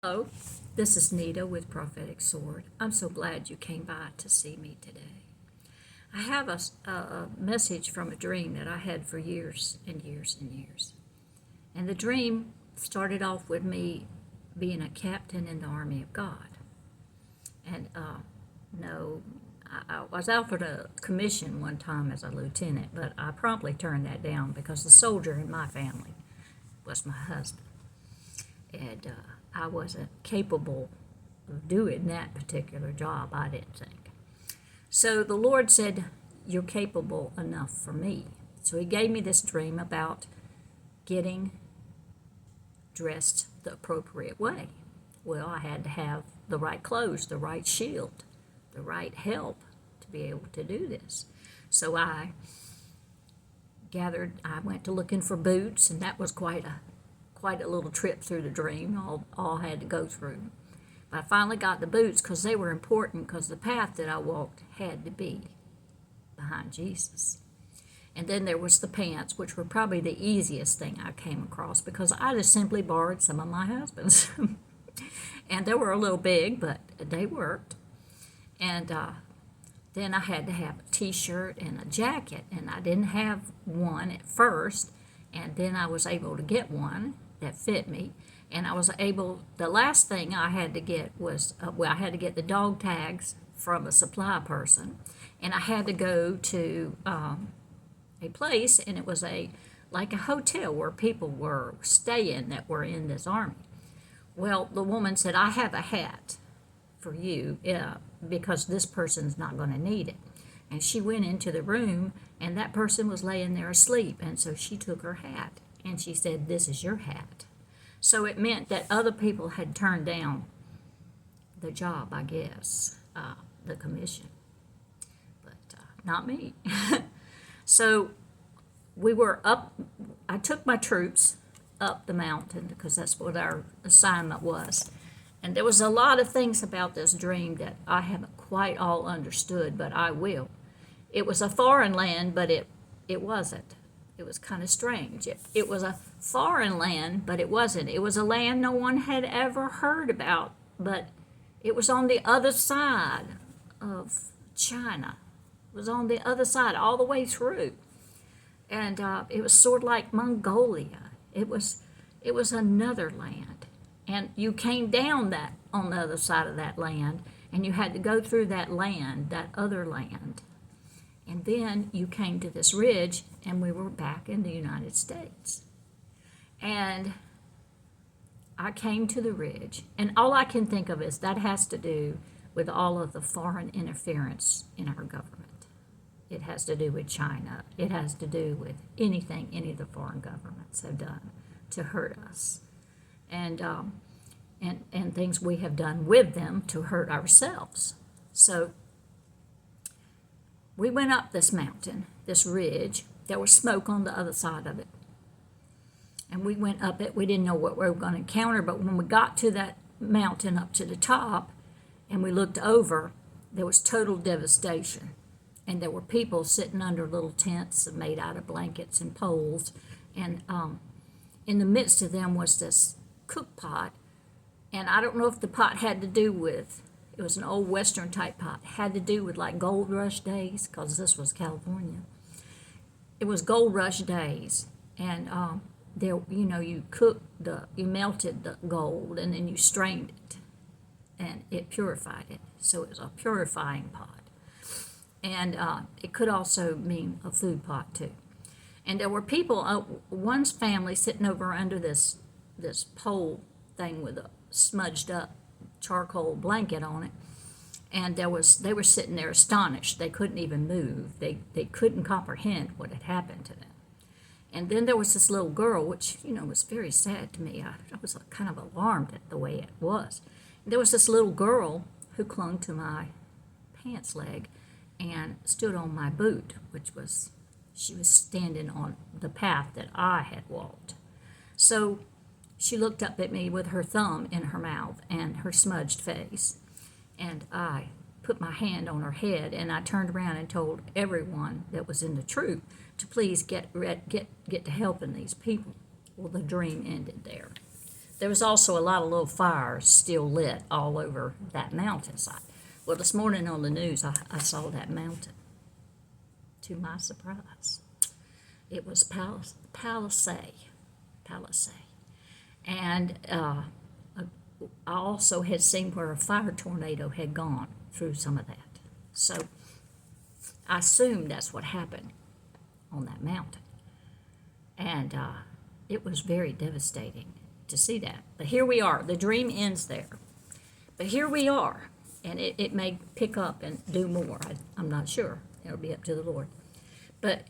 Hello, this is Nita with Prophetic Sword. I'm so glad you came by to see me today. I have a message from a dream that I had for years and years and years. And the dream started off with me being a captain in the army of God. And no, I was offered a commission one time as a lieutenant, but I promptly turned that down because the soldier in my family was my husband. And I wasn't capable of doing that particular job, I didn't think. So the Lord said, "You're capable enough for me." So He gave me this dream about getting dressed the appropriate way. Well, I had to have the right clothes, the right shield, the right help to be able to do this. So I went to looking for boots, and that was quite a little trip through the dream, all I had to go through. But I finally got the boots because they were important, because the path that I walked had to be behind Jesus. And then there was the pants, which were probably the easiest thing I came across because I just simply borrowed some of my husband's. And they were a little big, but they worked. And then I had to have a t-shirt and a jacket, and I didn't have one at first, and then I was able to get one that fit me. And the last thing I had to get was, I had to get the dog tags from a supply person, and I had to go to a place, and it was like a hotel where people were staying that were in this army. Well, the woman said, "I have a hat for you because this person's not going to need it." And she went into the room, and that person was laying there asleep, and so she took her hat, and she said, "This is your hat." So it meant that other people had turned down the job, I guess, the commission, but not me. So we were up, I took my troops up the mountain because that's what our assignment was. And there was a lot of things about this dream that I haven't quite all understood, but I will. It was a foreign land, but it wasn't. It was kind of strange. It was a foreign land, but it wasn't. It was a land no one had ever heard about, but it was on the other side of China. It was on the other side, all the way through. And it was sort of like Mongolia. It was another land. And you came down that on the other side of that land, and you had to go through that land, that other land. And then you came to this ridge, and we were back in the United States. And I came to the ridge, and all I can think of is that has to do with all of the foreign interference in our government. It has to do with China. It has to do with anything any of the foreign governments have done to hurt us. And things we have done with them to hurt ourselves. So we went up this mountain, this ridge. There was smoke on the other side of it. And we went up it. We didn't know what we were going to encounter, but when we got to that mountain up to the top and we looked over, there was total devastation. And there were people sitting under little tents made out of blankets and poles. And in the midst of them was this cook pot. And I don't know if the pot had to do with, it was an old Western type pot, had to do with like gold rush days, because this was California. It was gold rush days, and there, you you melted the gold, and then you strained it, and it purified it. So it was a purifying pot, and it could also mean a food pot too. And there were people, one's family sitting over under this pole thing with a smudged up charcoal blanket on it, and they were sitting there astonished. They couldn't even move. They couldn't comprehend what had happened to them. And then there was this little girl, which was very sad to me. I was kind of alarmed at the way it was. There was this little girl who clung to my pants leg and stood on my boot, she was standing on the path that I had walked. So she looked up at me with her thumb in her mouth and her smudged face. And I put my hand on her head, and I turned around and told everyone that was in the troop to please get to helping these people. Well, the dream ended there. there was also a lot of little fires still lit all over that mountainside. Well, this morning on the news, I saw that mountain. To my surprise, it was Palisade. And I also had seen where a fire tornado had gone through some of that. So I assume that's what happened on that mountain. And it was very devastating to see that. But here we are. The dream ends there. But here we are. And it may pick up and do more. I'm not sure. It'll be up to the Lord. But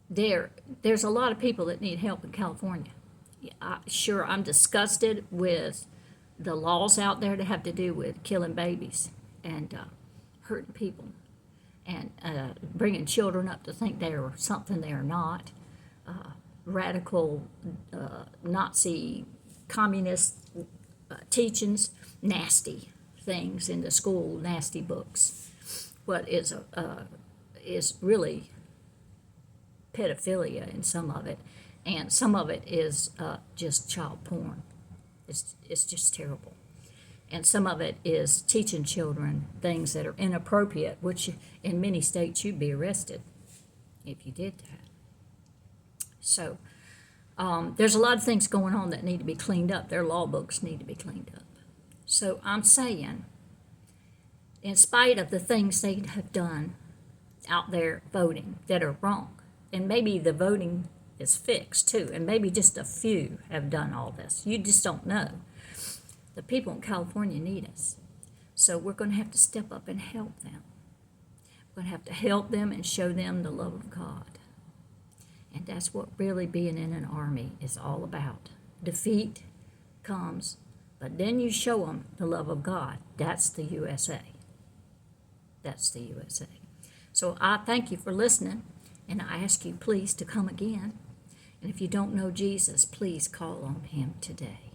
there's a lot of people that need help in California. Sure, I'm disgusted with the laws out there that have to do with killing babies and hurting people and bringing children up to think they are something they are not. Radical Nazi communist teachings, nasty things in the school, nasty books. What is really pedophilia in some of it, and some of it is just child porn. It's just terrible. And some of it is teaching children things that are inappropriate, which in many states you'd be arrested if you did that. So there's a lot of things going on that need to be cleaned up. Their law books need to be cleaned up. So I'm saying, in spite of the things they have done out there voting that are wrong, and maybe the voting is fixed too, and maybe just a few have done all this. You just don't know. The people in California need us. So we're going to have to step up and help them. We're going to have to help them and show them the love of God. And that's what really being in an army is all about. Defeat comes, but then you show them the love of God. That's the USA. That's the USA. So I thank you for listening, and I ask you please to come again. And if you don't know Jesus, please call on him today.